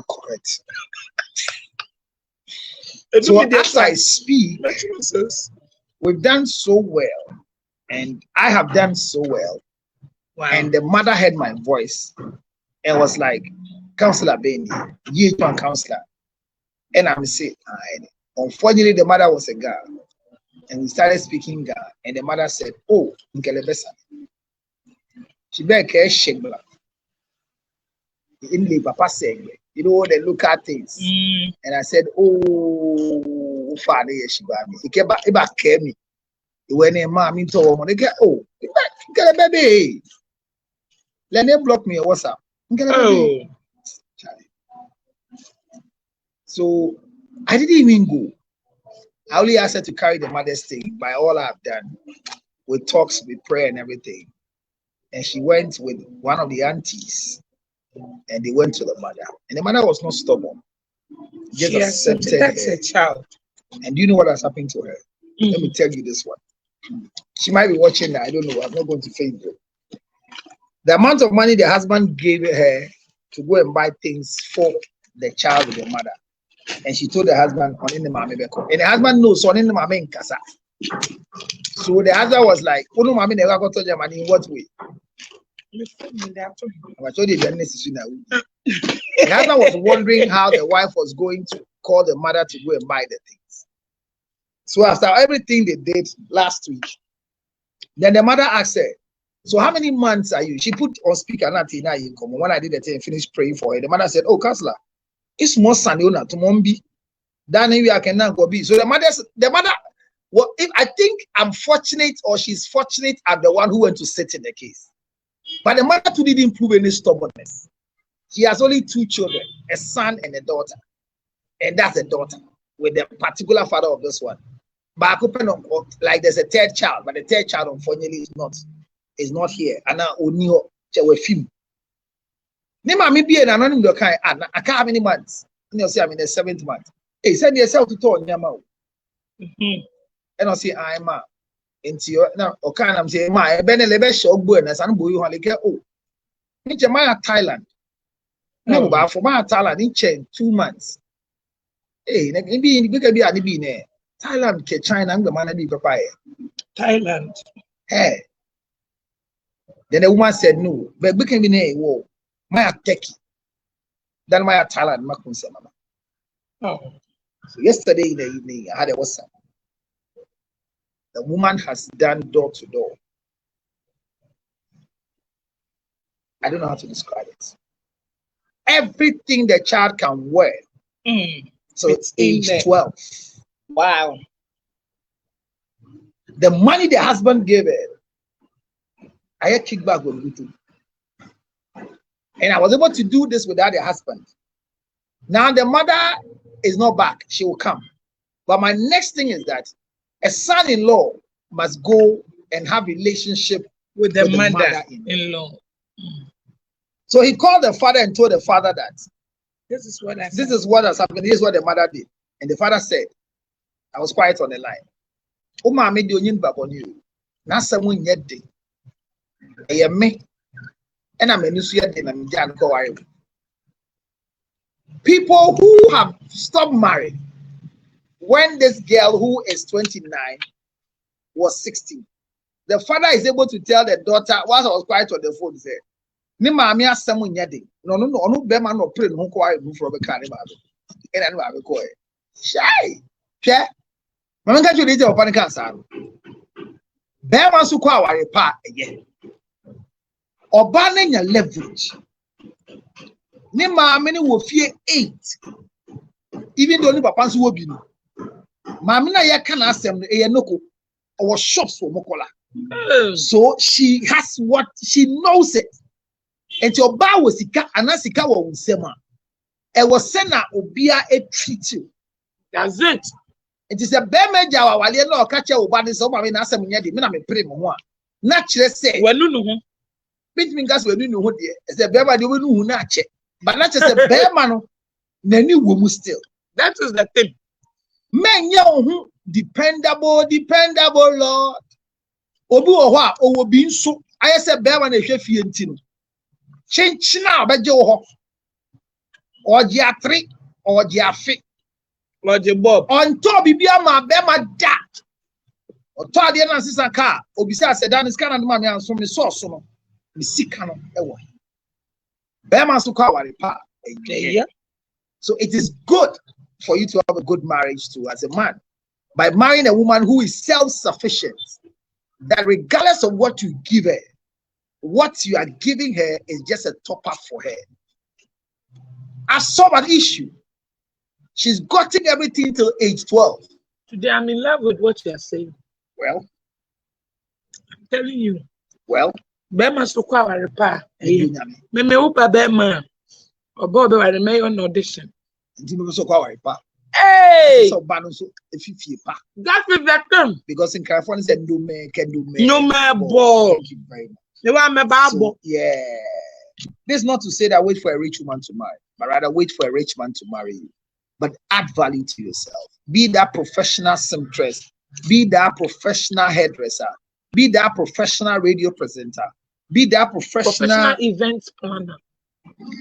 correct. So as I speak, we've done so well, and I have done so well. Wow. And the mother heard my voice and was like, Counselor Benny, you one counselor. And I'm saying, unfortunately, the mother was a girl, and we started speaking girl, and the mother said, oh, Nkelebesa. She better care shegla. In the papa saying, you know, they look at things. And I said, oh, father, she got me. He came back, me. When a mom into a woman, they get get a baby. Let them block me or WhatsApp. Get a baby. So I didn't even go. I only asked her to carry the mother's thing by all I've done with talks, with prayer and everything. And she went with one of the aunties and they went to the mother. And the mother was not stubborn. Just accepted her. A child. And do you know what has happened to her? Let me tell you this one. She might be watching that. I don't know. I'm not going to Facebook. The amount of money the husband gave her to go and buy things for the child with the mother. And she told the husband, on in the mame beko. And the husband knows on in the mame in casa. So the husband was like, oh no, mame never got to your money in what way? I told you the necessary now. The husband was wondering how the wife was going to call the mother to go and buy the things. So after everything they did last week, then the mother asked her, so how many months are you? She put on speaker when I did the thing and finished praying for her. The mother said, oh, Counselor, it's more Saniona to Mombi than we can now go be. So the mother, well, if I think I'm fortunate or she's fortunate at the one who went to sit in the case. But the mother too didn't prove any stubbornness. She has only 2 children, a son and a daughter. And that's a daughter with the particular father of this one. But like there's a 3rd child, but the 3rd child unfortunately is not here. And now only with him. Maybe an anonymous kind. I can't have any months. You say I'm in the 7th month. Hey, send yourself to talk your mouth. And I say I'm into your now. Okay, I'm saying my benelebe show bonus and boy you like oh. In Jamaica, Thailand. No, but for my Thailand in chain 2 months. Hey, maybe we can be at the bean. Thailand, China, and the man be papaya. Thailand. Hey. Then the woman said no, but we can be near war. My Turkey. Then my Thailand, Makunsama. Oh. So yesterday in the evening, I had a WhatsApp. The woman has done door to door. I don't know how to describe it. Everything the child can wear. So it's age 12. Wow. The money the husband gave her, I had kickback on YouTube. And I was able to do this without the husband. Now the mother is not back. She will come. But my next thing is that a son-in-law must go and have relationship with the mother-in-law. So he called the father and told the father that this is what has happened. This is what the mother did. And the father said, I was quiet on the line. Uma made the onion back on you. Now someone yet day. Me. And I'm a new people who have stopped marrying when this girl who is 29 was 16. The father is able to tell the daughter, whilst I was quiet on the phone, said, Ni mami asamu nyade. No be man no pray no kwa e from be kan ni babe. E na no babe ko e. Shy. Hwe. Mama ka chudi je opa kan sa no. Be man su kwa aware pa eye. Oba na nya leverage. Ni mami ni wo fie 8. Even though ni papa nso wo bi no. Mami na ye kan asem no e noko. Or shops for mokola. So she has what she knows it. And your bar was sika anasika wa unsema. E was sena obia a treat you. That's it. It is a bemeja wa wale na okache oba ni so ma me na asem nya de me na me pray mo ho a. Na kire say wenu nu ho. Bit gas wenu nu ho de. E say bema de wenu hu na ache. But na say bema no nani wo mu still. That is the thing. Men ya ho dependable Lord. Obi wo ho a owo bi nso aye say bema na hwe fie nti no. Chinchina obeje wo ho. Oje atri, oje afi. Oje bob. On top bibia ma bema da. Oto ade na sisa ka, obisa sedan scan na ma me anso me source no. Me sika no ewo. Bema so ka ware pa. Yeah. So it is good for you to have a good marriage too as a man. By marrying a woman who is self-sufficient, that regardless of what you give her, what you are giving her is just a top-up for her. I saw an issue. She's gotten everything till age 12. Today I'm in love with what you are saying. Well, telling you. Well, Bema so kwa repa. Me upa bema. Obo be wa the mayor audition. Ndimo so kwa repa. Hey! So banu so efifie pa. That is the term. Because in California said no me can do me. No me ball. Thank you very much. You want me babo? So, yeah. This is not to say that wait for a rich woman to marry, but rather wait for a rich man to marry you. But add value to yourself. Be that professional seamstress. Be that professional hairdresser. Be that professional radio presenter. Be that professional event planner.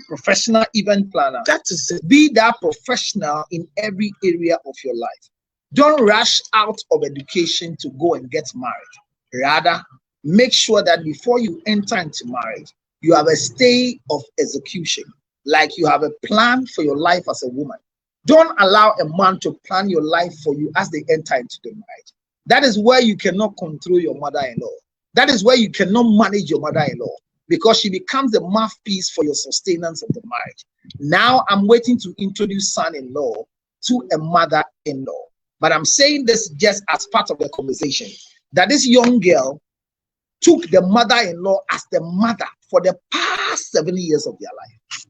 Professional event planner. That is it. Be that professional in every area of your life. Don't rush out of education to go and get married. Rather, make sure that before you enter into marriage, you have a stay of execution, like you have a plan for your life as a woman. Don't allow a man to plan your life for you as they enter into the marriage. That is where you cannot control your mother-in-law. That is where you cannot manage your mother-in-law, because she becomes the mouthpiece for your sustenance of the marriage. Now I'm waiting to introduce son-in-law to a mother-in-law. But I'm saying this just as part of the conversation, that this young girl took the mother-in-law as the mother for the past 7 years of their life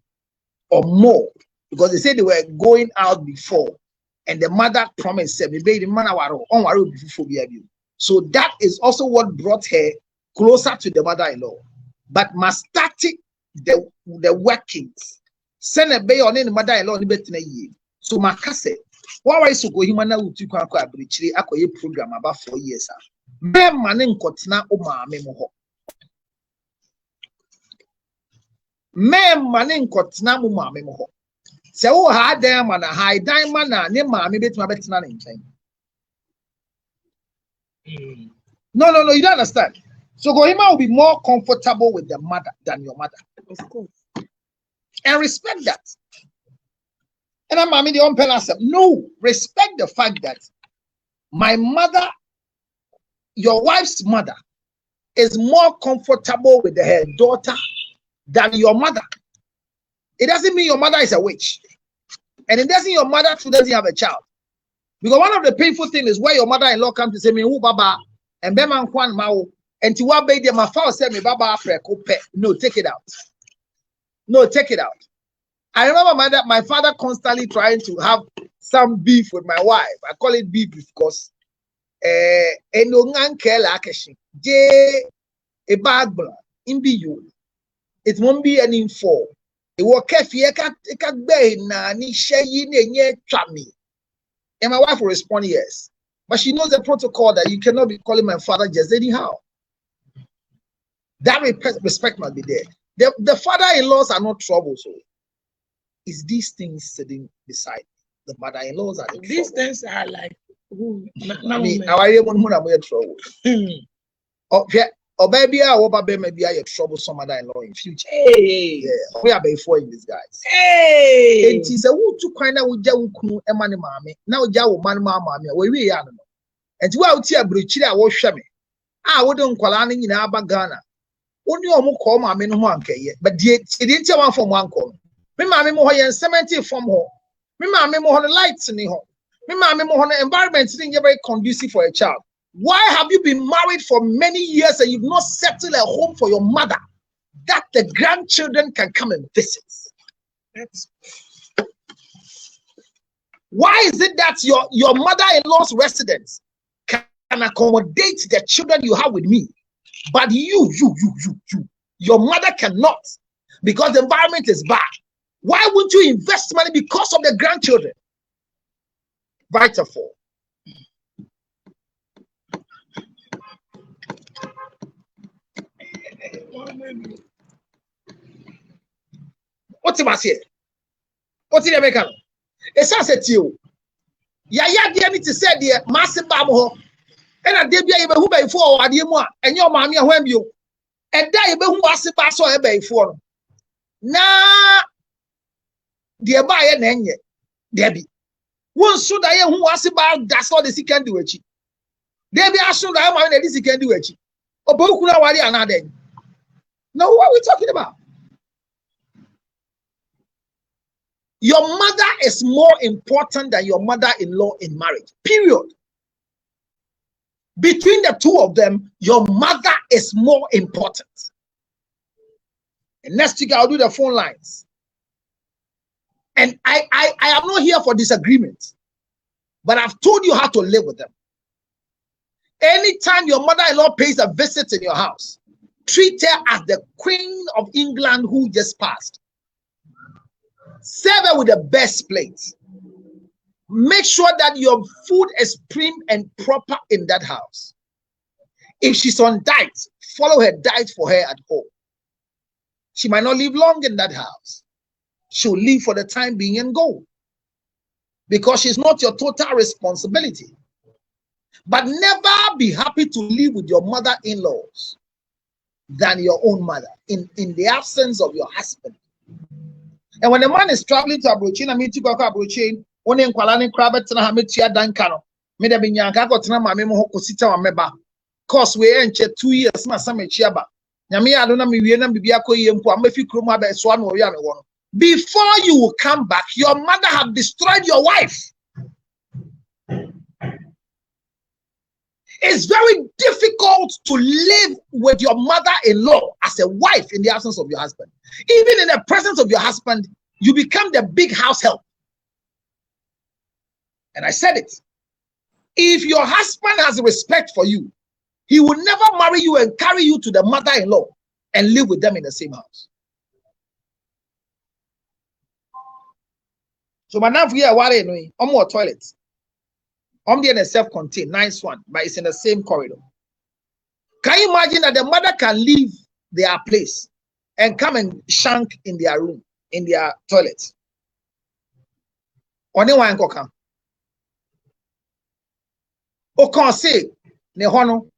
or more, because they said they were going out before and the mother promised them, so that is also what brought her closer to the mother-in-law. But must start the workings. Send a bay on any mother-in-law. So my cousin, why is so go him now to a program about 4 years? Me manin kotina o maame mo ho. Me manin kotina mo maame mo ho. Se wo ha dan ma na ha dan ma na ne maame betima betina ne nchen. No, you don't understand. So Gohima will be more comfortable with the mother than your mother. Of course. And respect that. And I'm the own person. No, respect the fact that my mother, your wife's mother, is more comfortable with her daughter than your mother. It doesn't mean your mother is a witch. And it doesn't mean your mother too doesn't have a child. Because one of the painful things is where your mother-in-law comes to say, me who baba, and then man kwan mao, and to what baby my father said me baba africa. No, take it out. No, take it out. I remember my father constantly trying to have some beef with my wife. I call it beef because it won't be an info. It will and my wife will respond yes. But she knows the protocol that you cannot be calling my father just anyhow. That respect must be there. The father-in-laws are not trouble, so it's these things sitting beside the mother-in-laws are the these trouble. things are like I mean, I want trouble. Or baby, I hope baby maybe I trouble some mother-in-law in future. Hey, yeah, we are before in disguise. Hey, it is a wood to kind of jawu a money mammy. Now jawu man mamma, we are. And to out here, Bruchilla was shammy. I wouldn't call any in Abagana. Only almost call my men one but she didn't tell one from one call. Me mammy more and cemetery from home. Me mammy more on the lights in the home. Me mammy more on the environment sitting very conducive for a child. Why have you been married for many years and you've not settled a home for your mother that the grandchildren can come and visit? Why is it that your mother-in-law's residence can accommodate the children you have with me, but your mother cannot because the environment is bad? Why wouldn't you invest money because of the grandchildren? Vital 4. What's the matter? What's the American? It's a you. Yaya dear me to say dear massive babo. And I did be able to pay for a dear one and your mammy when you and die who was the pass or a bay for. Nah, dear buyer, and yet, Debbie. One should I who was about that's all this he can do it. Debbie, I should I mind that this he can do it. Or Bokuna Wadi another. Now, what are we talking about? Your mother is more important than your mother-in-law in marriage. Period. Between the two of them, your mother is more important. And next week, I'll do the phone lines. And I am not here for disagreement, but I've told you how to live with them. Anytime your mother-in-law pays a visit in your house, treat her as the Queen of England who just passed. Serve her with the best plates. Make sure that your food is prim and proper in that house. If she's on diet, follow her diet for her at home. She might not live long in that house. She'll live for the time being and go, because she's not your total responsibility. But never be happy to live with your mother-in-laws than your own mother in the absence of your husband. And when a man is traveling to Abrochain, I mean to go to Abrochain, one in Kuala Lumpur, na hametia dankano. Me de binyanka ko tena mame mo hokosita wa meba. Course we enche 2 years na sama chiaba. Nyame ado na me wie na bibia ko yie mpo amafi krom aba so na ori ame wono. Before you will come back, your mother have destroyed your wife. It's very difficult to live with your mother-in-law as a wife in the absence of your husband. Even in the presence of your husband, you become the big house help. And I said it. If your husband has respect for you, he will never marry you and carry you to the mother-in-law and live with them in the same house. So, madam, we are worried. More toilets. There is self-contained, nice one, but it's in the same corridor. Can you imagine that the mother can leave their place and come and shank in their room, in their toilet? Only one can come. O can say, ne hono,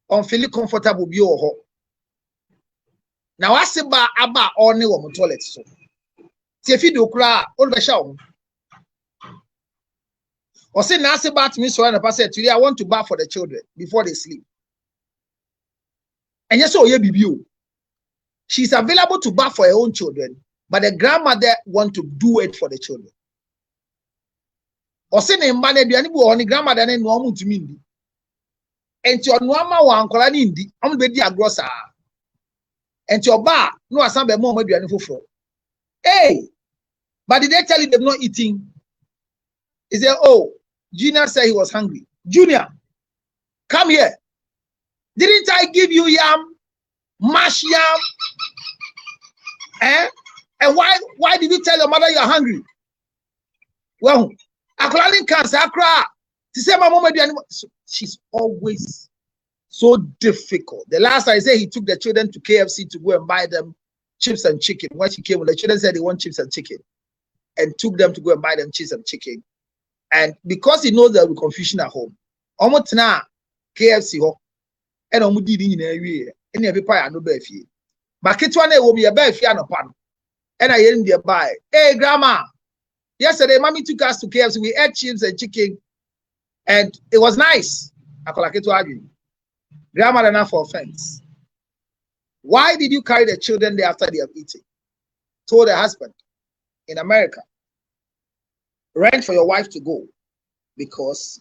on feel comfortable be ho. Now I say ba aba only one toilet so. See if you do cry, all the show. Or say now say bath me so and I said today I want to bath for the children before they sleep. And yes, so yeah, BBO. She's available to bath for her own children, but the grandmother want to do it for the children. Or say ne mbane duani bu oni grandmother ne no mu tumi ndi. Enti ono ama wa ankola ni ndi, am be di agro sa. Enti oba no asan be mo duani foforo. Hey, but did they tell you they're not eating? He said, oh, Junior said he was hungry. Junior, come here. Didn't I give you yam? Mash yam? Eh? And why did you tell your mother you're hungry? Well, she's always so difficult. The last I said he took the children to KFC to go and buy them chips and chicken. When she came, the children said they want chips and chicken, and took them to go and buy them chips and chicken. And because he knows there will be confusion at home, almost now KFC ho, and almost did in area, and every pie no beefy. But Kitwane will be a beefy and a pan, and I didn't buy. Hey, grandma, yesterday mommy took us to KFC. We ate chips and chicken, and it was nice. I call it to argue. Grandma enough for offense. Why did you carry the children there after they have eaten? Told the husband in America. Rent for your wife to go, because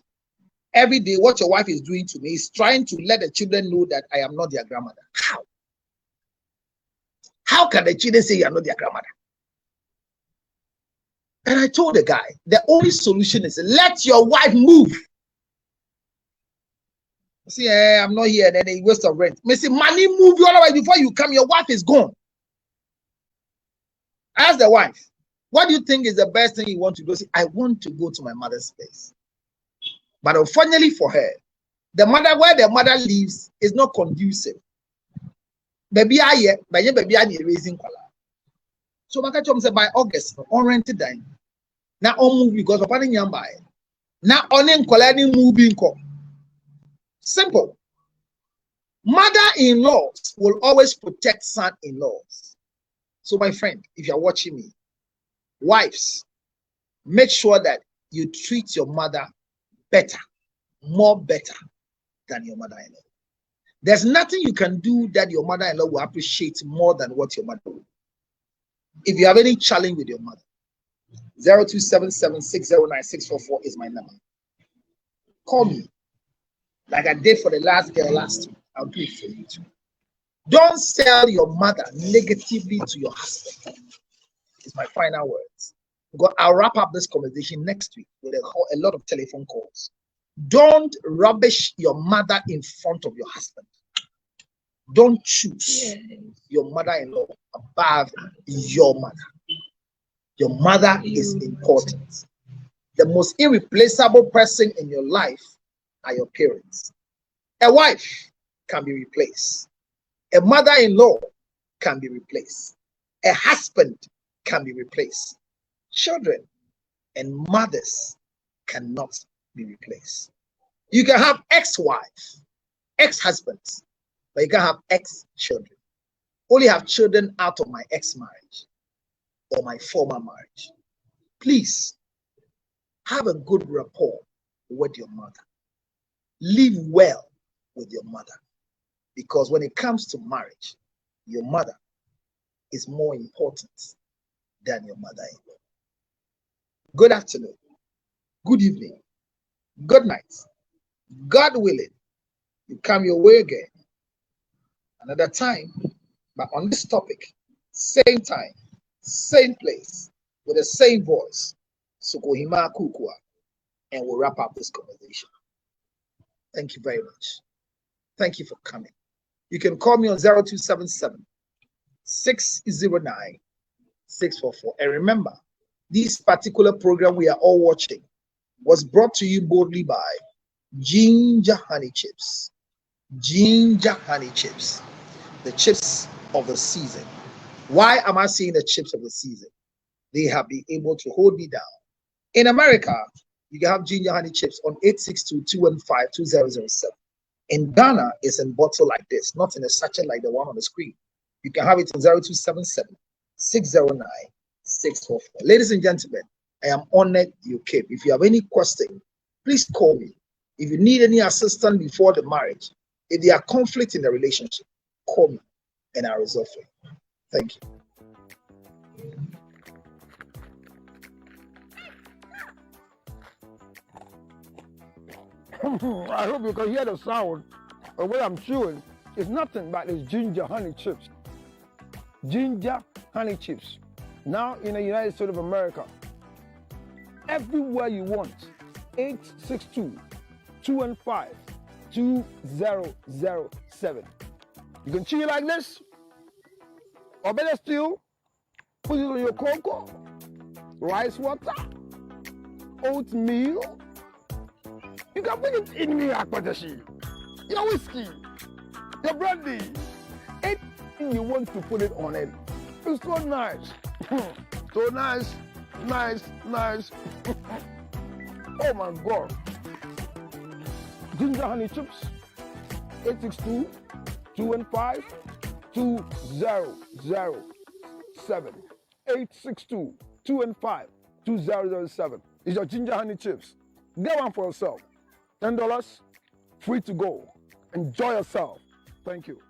every day what your wife is doing to me is trying to let the children know that I am not their grandmother. How? How can the children say you are not their grandmother? And I told the guy, the only solution is let your wife move. See, I'm not here, then they waste of rent. Me say, money move you all the way before you come, your wife is gone. Ask the wife. What do you think is the best thing you want to do? Say, I want to go to my mother's place. But unfortunately for her, the mother where the mother lives is not conducive. Baby, baby, raising color. So my catch say by August, on rented dine. Now on move because of any young buy. Now on in collecting moving co. Simple. Mother-in-laws will always protect son-in-laws. So my friend, if you're watching me, wives, make sure that you treat your mother better, more better than your mother-in-law. There's nothing you can do that your mother-in-law will appreciate more than what your mother will. If you have any challenge with your mother, 0277609644 is my number. Call me. like I did for the last girl last week. I'll do it for you too. Don't sell your mother negatively to your husband. It's my final words. I'll wrap up this conversation next week with a lot of telephone calls. Don't rubbish your mother in front of your husband. Don't choose your mother-in-law above your mother. Your mother is important. The most irreplaceable person in your life are your parents. A wife can be replaced. A mother-in-law can be replaced. A husband can be replaced. Children and mothers cannot be replaced. You can have ex-wife, ex-husbands, but you can't have ex-children. Only have children out of my ex-marriage or my former marriage. Please have a good rapport with your mother. Live well with your mother. Because when it comes to marriage, your mother is more important than your mother-in-law. Good afternoon, good evening, good night. God willing, you come your way again another time, but on this topic, same time, same place, with the same voice. Sukohima Kukua, and we'll wrap up this conversation. Thank you very much. Thank you for coming. You can call me on 0277 609 644. And remember, this particular program we are all watching was brought to you boldly by Ginger Honey Chips. Ginger Honey Chips, the chips of the season. Why am I saying the chips of the season? They have been able to hold me down. In America, you can have Ginger Honey Chips on 862-215-2007. In Ghana, it's in bottle like this, not in a sachet like the one on the screen. You can have it on 0277 609 644. Ladies and gentlemen, I am honored you came. If you have any question, please call me. If you need any assistance before the marriage, if there are conflict in the relationship, call me and I'll resolve it. Thank you. I hope you can hear the sound of what I'm chewing. It's nothing but it's ginger honey chips. Ginger honey chips. Now in the United States of America, everywhere you want, 862-215-2007. You can chew it like this, or better still, put it on your cocoa, rice water, oatmeal. You can put it in your whiskey, your brandy, anything you want to put it on it. It's so nice. So nice, nice, nice. Oh my God. Ginger honey chips, 862-215-2007. 862-215-2007. It's your ginger honey chips. Get one for yourself. $10, free to go. Enjoy yourself. Thank you.